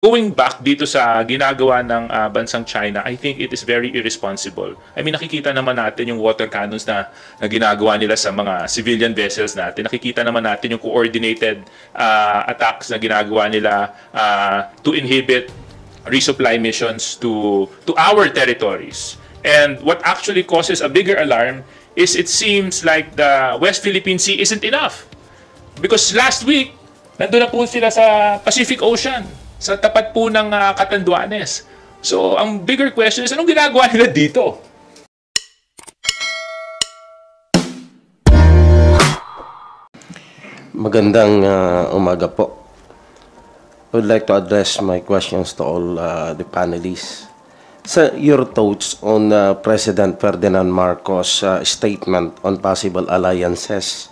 going back dito sa ginagawa ng bansang China, I think it is very irresponsible. I mean, nakikita naman natin yung water cannons na ginagawa nila sa mga civilian vessels natin. Nakikita naman natin yung coordinated attacks na ginagawa nila to inhibit resupply missions to our territories. And what actually causes a bigger alarm is it seems like the West Philippine Sea isn't enough. Because last week, nandun na po sila sa Pacific Ocean, sa tapat po ng Catanduanes. So, ang bigger question is, anong ginagawa nila dito? Magandang umaga po. I would like to address my questions to all the panelists. Sir, your thoughts on President Ferdinand Marcos' statement on possible alliances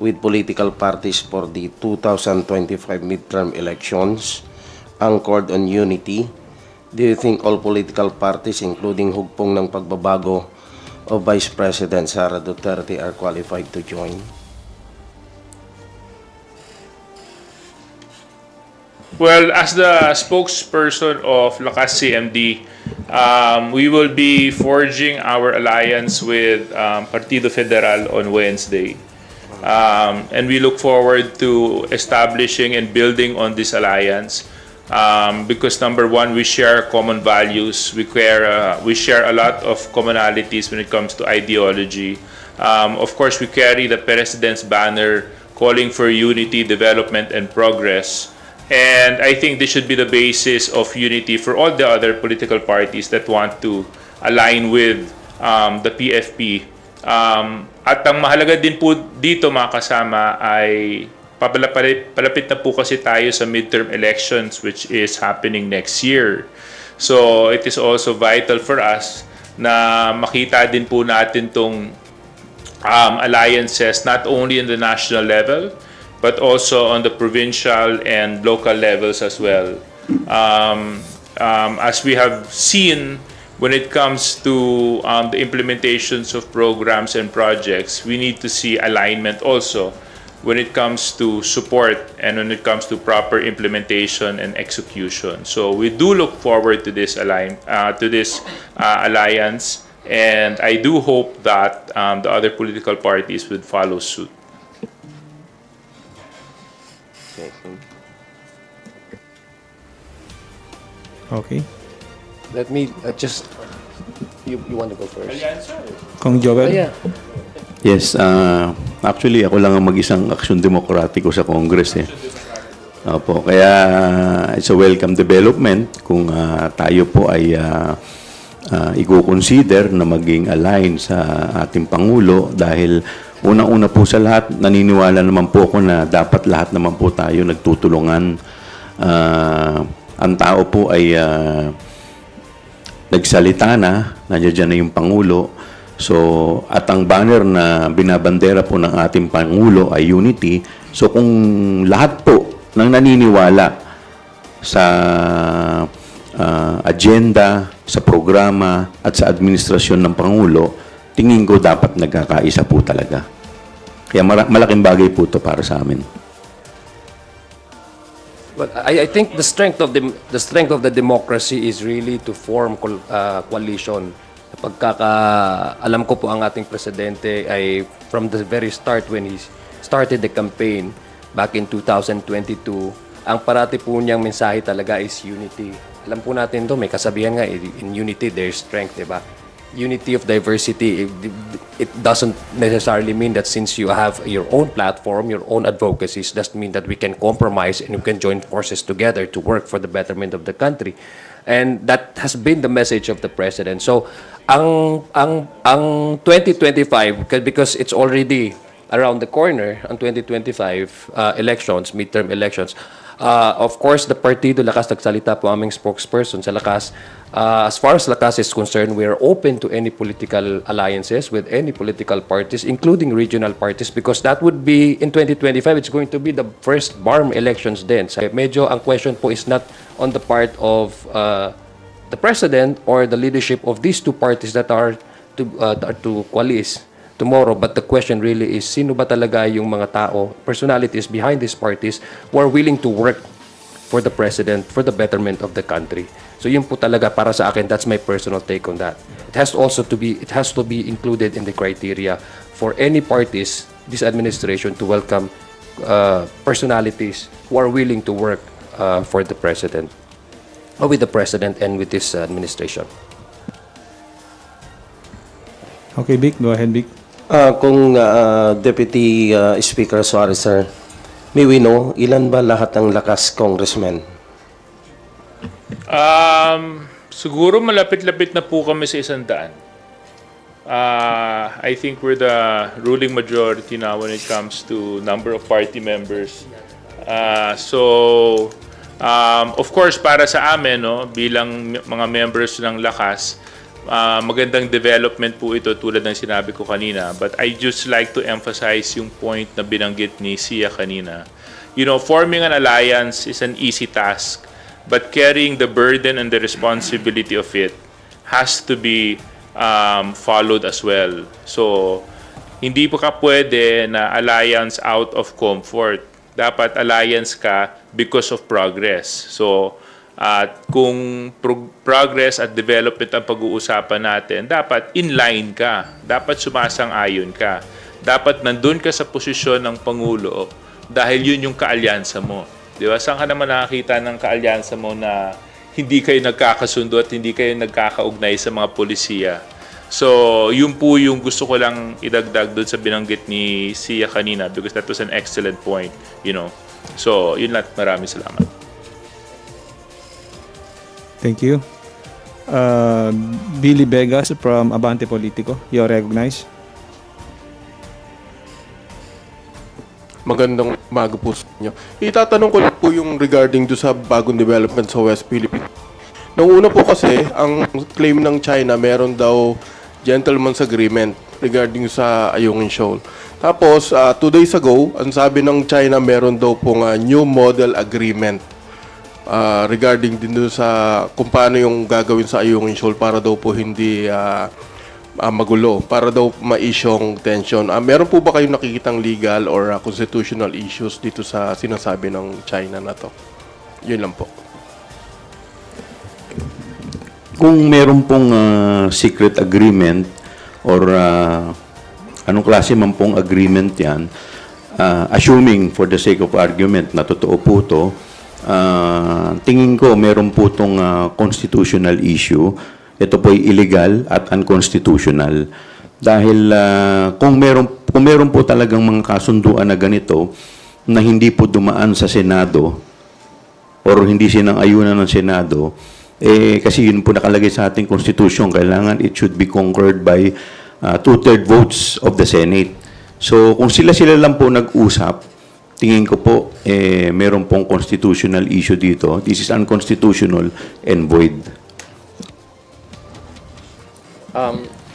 with political parties for the 2025 midterm elections anchored on unity. Do you think all political parties, including hugpong ng pagbabago of Vice President Sara Duterte, are qualified to join? Well, as the spokesperson of Lakas CMD, we will be forging our alliance with Partido Federal on Wednesday. And we look forward to establishing and building on this alliance because number one, we share common values. We share a lot of commonalities when it comes to ideology. Of course, we carry the President's banner calling for unity, development, and progress. And I think this should be the basis of unity for all the other political parties that want to align with the PFP. At ang mahalaga din po dito mga kasama ay palapit na po kasi tayo sa midterm elections which is happening next year. So it is also vital for us na makita din po natin tong alliances not only in the national level but also on the provincial and local levels as well. As we have seen when it comes to the implementations of programs and projects, we need to see alignment also when it comes to support and when it comes to proper implementation and execution. So we do look forward to this alliance, and I do hope that the other political parties would follow suit. Okay. Let me just... You want to go first? Kong Joel? Yeah. Yes, actually ako lang ang mag-isang aksyon demokratiko sa Congress eh. Opo, kaya it's a welcome development kung tayo po ay i-consider na maging align sa ating Pangulo dahil unang-una po sa lahat, naniniwala naman po ako na dapat lahat naman po tayo nagtutulungan. Ang tao po ay nagsalita na, nandiyan na yung Pangulo. So, at ang banner na binabandera po ng ating Pangulo ay unity. So, kung lahat po ng naniniwala sa agenda, sa programa, at sa administrasyon ng Pangulo, tingin ko dapat nagkakaisa po talaga. Kaya malaking bagay po ito para sa amin. But I think the strength of the democracy is really to form coalition. Alam ko po ang ating presidente ay from the very start when he started the campaign back in 2022, ang parati po niyang mensahe talaga is unity. Alam po natin to, may kasabihan nga, in unity there's strength, diba? Unity of diversity, it doesn't necessarily mean that since you have your own platform, your own advocacies, doesn't mean that we can compromise and we can join forces together to work for the betterment of the country. And that has been the message of the president. So, ang 2025, because it's already around the corner, ang 2025 elections, midterm elections, of course, the Partido Lakas nagsalita po aming spokesperson sa Lakas. As far as Lakas is concerned, we are open to any political alliances with any political parties, including regional parties, because that would be, in 2025, it's going to be the first BARM elections then. So, medyo ang question po is not on the part of the president or the leadership of these two parties that are to coalesce tomorrow, but the question really is, sino ba talaga yung mga tao, personalities behind these parties who are willing to work for the president, for the betterment of the country. So yun po talaga para sa akin, that's my personal take on that. It has to be included in the criteria for any parties, this administration, to welcome personalities who are willing to work for the president, or with the president and with this administration. Okay, Vic, go ahead, Vic. Kung Deputy Speaker Suarez, sir, may we know, ilan ba lahat ng lakas, Congressman? Siguro malapit-lapit na po kami sa 100. I think we're the ruling majority now when it comes to number of party members. Of course, para sa amin, no, bilang mga members ng Lakas, magandang development po ito tulad ng sinabi ko kanina. But I just like to emphasize yung point na binanggit ni Sia kanina. You know, forming an alliance is an easy task, but carrying the burden and the responsibility of it has to be followed as well. So, hindi po ka pwede na alliance out of comfort. Dapat alliance ka because of progress. So, kung progress at development ang pag-uusapan natin, dapat in line ka. Dapat sumasang-ayon ka. Dapat nandun ka sa posisyon ng Pangulo dahil yun yung kaalyansa mo. Di ba? Saan ka naman nakakita ng kaalyansa mo na hindi kayo nagkakasundo at hindi kayo nagkakaugnay sa mga polisiya? So, yun po yung gusto ko lang idagdag doon sa binanggit ni Sia kanina because that was an excellent point, you know. So, yun lang. Maraming salamat. Thank you. Billy Vegas from Abante Politico. You're recognized. Magandang umaga po sa inyo. Itatanong ko lang po yung regarding do sa bagong development sa West Philippines. Nung una po kasi, ang claim ng China, meron daw gentleman's agreement regarding sa Ayungin Shoal. Tapos, 2 days ago, ang sabi ng China, meron daw pong new model agreement regarding din doon sa kung paano yung gagawin sa Ayungin Shoal para daw po hindi magulo, para daw ma-isyong tension. Meron po ba kayong nakikitang legal or constitutional issues dito sa sinasabi ng China na to? Yun lang po. Kung meron pong secret agreement or anong klase man pong agreement yan, assuming for the sake of argument na totoo po to, tingin ko meron po itong constitutional issue. Ito po ay illegal at unconstitutional. Dahil kung meron po talagang mga kasunduan na ganito na hindi po dumaan sa Senado or hindi sinang-ayunan ng Senado, kasi yun po nakalagay sa ating Constitution, kailangan it should be concurred by 2/3 votes of the Senate. So kung sila-sila lang po nag-usap, tingin ko po meron pong constitutional issue dito. This is unconstitutional and void.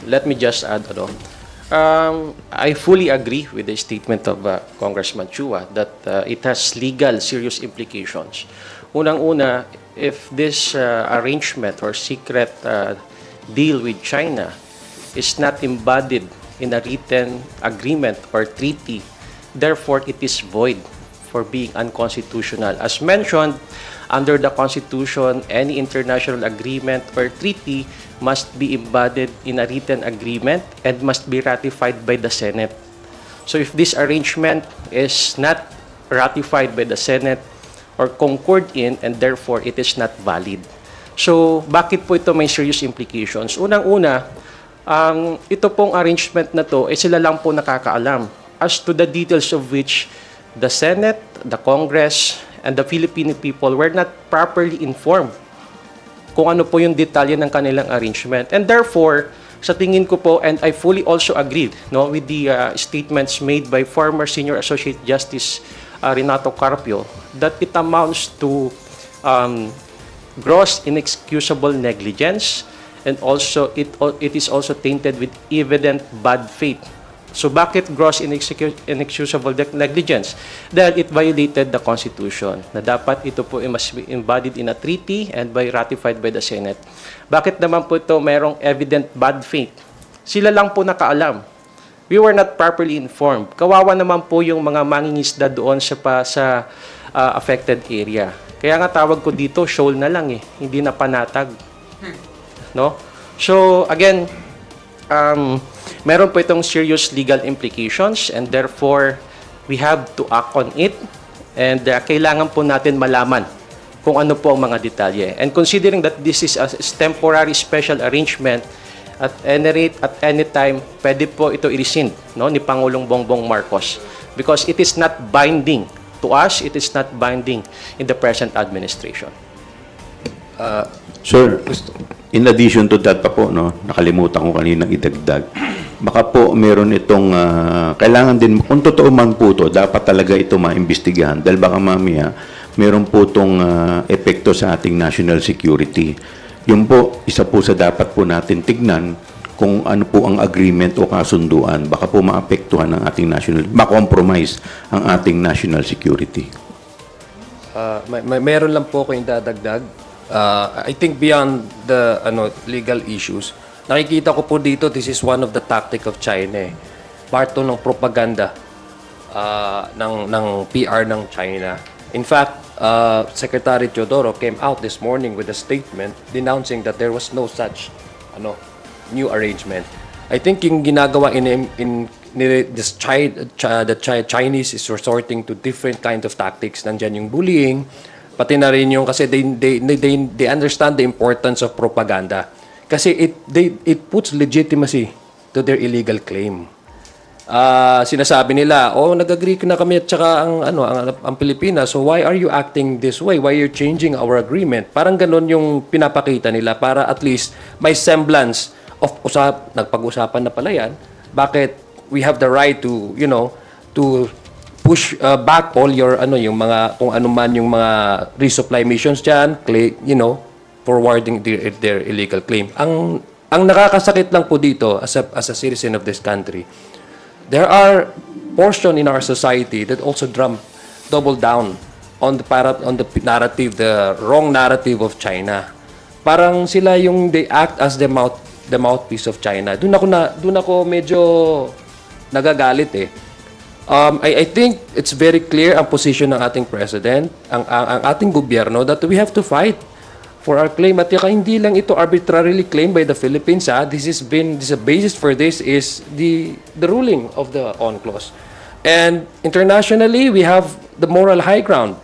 Let me just add, I fully agree with the statement of Congressman Chua that it has legal serious implications. Unang-una, if this arrangement or secret deal with China is not embodied in a written agreement or treaty, therefore it is void for being unconstitutional. As mentioned, under the Constitution, any international agreement or treaty must be embodied in a written agreement and must be ratified by the Senate. So if this arrangement is not ratified by the Senate or concurred in, and therefore it is not valid. So bakit po ito may serious implications? Unang-una, ito pong arrangement na to, sila lang po nakakaalam as to the details of which the Senate, the Congress, and the Filipino people were not properly informed kung ano po yung detalye ng kanilang arrangement. And therefore, sa tingin ko po, and I fully also agreed with the statements made by former Senior Associate Justice Renato Carpio, that it amounts to gross inexcusable negligence, and also it is also tainted with evident bad faith. So bakit gross inexcusable negligence? Dahil it violated the Constitution na dapat ito po must be embodied in a treaty and ratified by the Senate. Bakit naman po ito mayroong evident bad faith? Sila lang po nakaalam. We were not properly informed. Kawawa naman po yung mga mangingisda doon sa affected area. Kaya nga tawag ko dito, shoal na lang eh, hindi na panatag. No? So, again, meron po itong serious legal implications and therefore, we have to act on it and kailangan po natin malaman kung ano po ang mga detalye. And considering that this is a temporary special arrangement, at any rate, at any time, pwede po ito i-rescind, no, ni Pangulong Bongbong Marcos because it is not binding to us, it is not binding in the present administration. Sir, in addition to that pa po, no, nakalimutan ko kaninang idagdag. Baka po meron itong, kailangan din, kung totoo man po ito, dapat talaga ito maimbestigahan dahil baka mamaya, meron po itong epekto sa ating national security. Yun po, isa po sa dapat po natin tignan kung ano po ang agreement o kasunduan. Baka po maapektuhan ang ating ma-compromise ang ating national security. Meron lang po ko yung dadagdag. I think beyond the legal issues, nakikita ko po dito, this is one of the tactic of China. Part to ng propaganda ng PR ng China. In fact, Secretary Teodoro came out this morning with a statement denouncing that there was no such new arrangement. I think yung ginagawa the Chinese is resorting to different kinds of tactics. Nandiyan yung bullying, pati na rin yung kasi they understand the importance of propaganda. Kasi it puts legitimacy to their illegal claim. Sinasabi nila, nag-agree na kami at saka ang Pilipinas, so why are you acting this way? Why are you changing our agreement? Parang ganun yung pinapakita nila para at least may semblance of nagpag-usapan na pala yan. Bakit we have the right to, to push back all your, yung mga, kung ano man yung mga resupply missions dyan, forwarding their illegal claim. Ang nakakasakit lang po dito as a citizen of this country, there are portion in our society that also double down on the narrative, the wrong narrative of China. Parang sila yung they act as the mouthpiece of China. Doon ako medyo nagagalit eh. I think it's very clear ang position ng ating president, ang ating gobyerno that we have to fight for our claim. At hindi lang ito arbitrarily claimed by the Philippines. This a basis for this is the ruling of the UNCLOS. And internationally, we have the moral high ground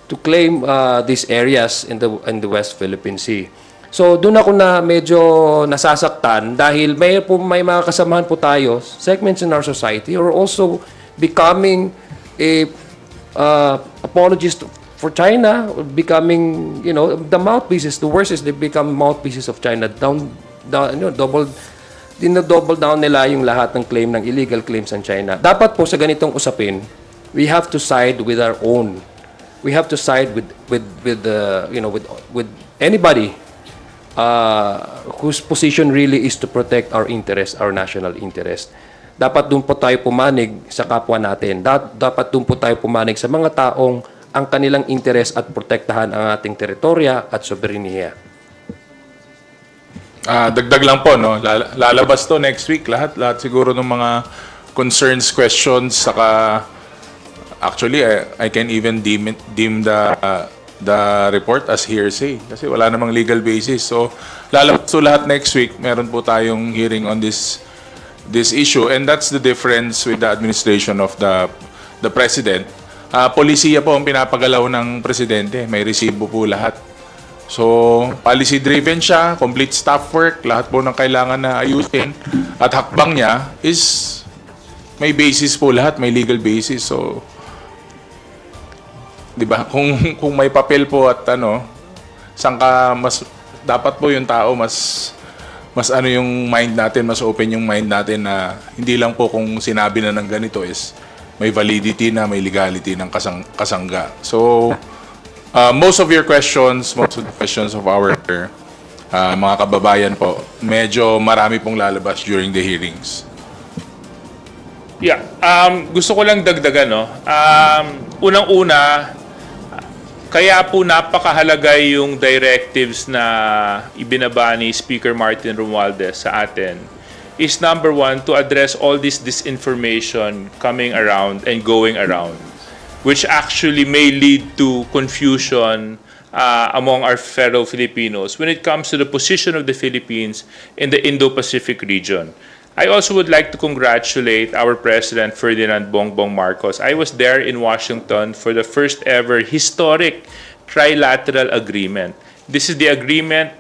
to claim these areas in the West Philippine Sea. So doon ako na medyo nasasaktan dahil may mga kasamahan po tayo, segments in our society, or also becoming apologists for China, becoming, the mouthpieces. The worst is they become mouthpieces of China. Double down nila yung lahat ng claim, ng illegal claims ng China. Dapat po sa ganitong usapin, we have to side with our own. We have to side with anybody whose position really is to protect our interest, our national interest. Dapat doon po tayo pumanig sa kapwa natin. Dapat doon po tayo pumanig sa mga taong ang kanilang interes at protektahan ang ating teritorya at soberenya. Dagdag lang po, no? Lalabas to next week. Lahat siguro ng mga concerns, questions, saka actually, I can even deem the report as hearsay kasi wala namang legal basis. So, lalabas to lahat next week. Meron po tayong hearing on this issue, and that's the difference with the administration of the president. Polisiya po ang pinapagalaw ng presidente. May resibo po lahat. So, policy-driven siya, complete staff work, lahat po ng kailangan na ayusin. At hakbang niya is may basis po lahat, may legal basis. So, di ba? Kung may papel po at dapat po yung tao mas yung mind natin, mas open yung mind natin na hindi lang po kung sinabi na ng ganito is may validity na, may legality ng kasangga. So, most of your questions, most of the questions of our mga kababayan po, medyo marami pong lalabas during the hearings. Yeah, gusto ko lang dagdagan, no? Unang-una, kaya po napakahalaga yung directives na ibinaba ni Speaker Martin Romualdez sa atin is number one, to address all this disinformation coming around and going around. which actually may lead to confusion among our fellow Filipinos when it comes to the position of the Philippines in the Indo-Pacific region. I also would like to congratulate our President Ferdinand Bongbong Marcos. I was there in Washington for the first ever historic trilateral agreement. This is the agreement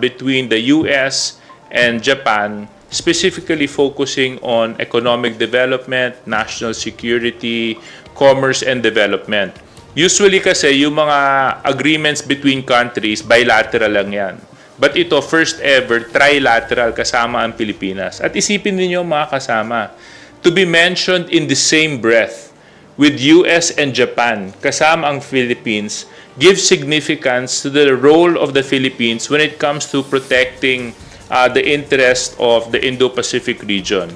between the US and Japan, specifically focusing on economic development, national security, commerce, and development. Usually kasi yung mga agreements between countries, bilateral lang yan. But ito, first ever, trilateral kasama ang Pilipinas. At isipin niyo mga kasama, to be mentioned in the same breath with US and Japan, kasama ang Philippines, gives significance to the role of the Philippines when it comes to protecting the interest of the Indo-Pacific region.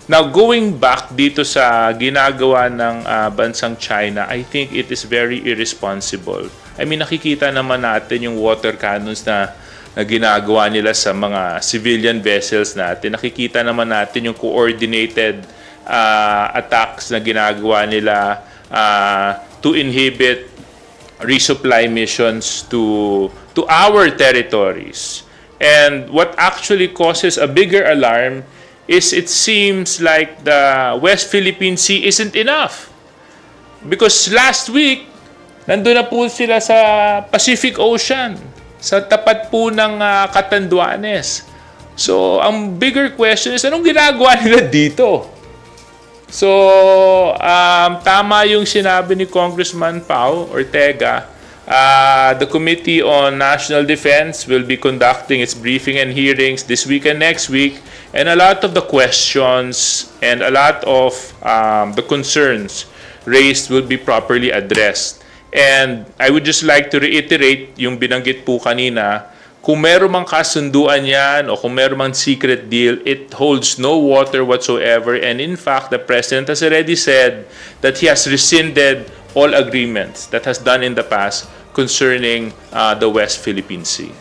Now, going back dito sa ginagawa ng bansang China, I think it is very irresponsible. I mean, nakikita naman natin yung water cannons na ginagawa nila sa mga civilian vessels natin. Nakikita naman natin yung coordinated attacks na ginagawa nila to inhibit resupply missions to our territories. And what actually causes a bigger alarm is it seems like the West Philippine Sea isn't enough. Because last week, nandun na po sila sa Pacific Ocean, sa tapat po ng Catanduanes. So, ang bigger question is, anong ginagawa nila dito? So, tama yung sinabi ni Congressman Pao Ortega. The Committee on National Defense will be conducting its briefing and hearings this week and next week. And a lot of the questions and a lot of the concerns raised will be properly addressed. And I would just like to reiterate yung binanggit po kanina, kung meron mang kasunduan yan o kung meron mang secret deal, it holds no water whatsoever. And in fact, the President has already said that he has rescinded all agreements that has done in the past concerning the West Philippine Sea.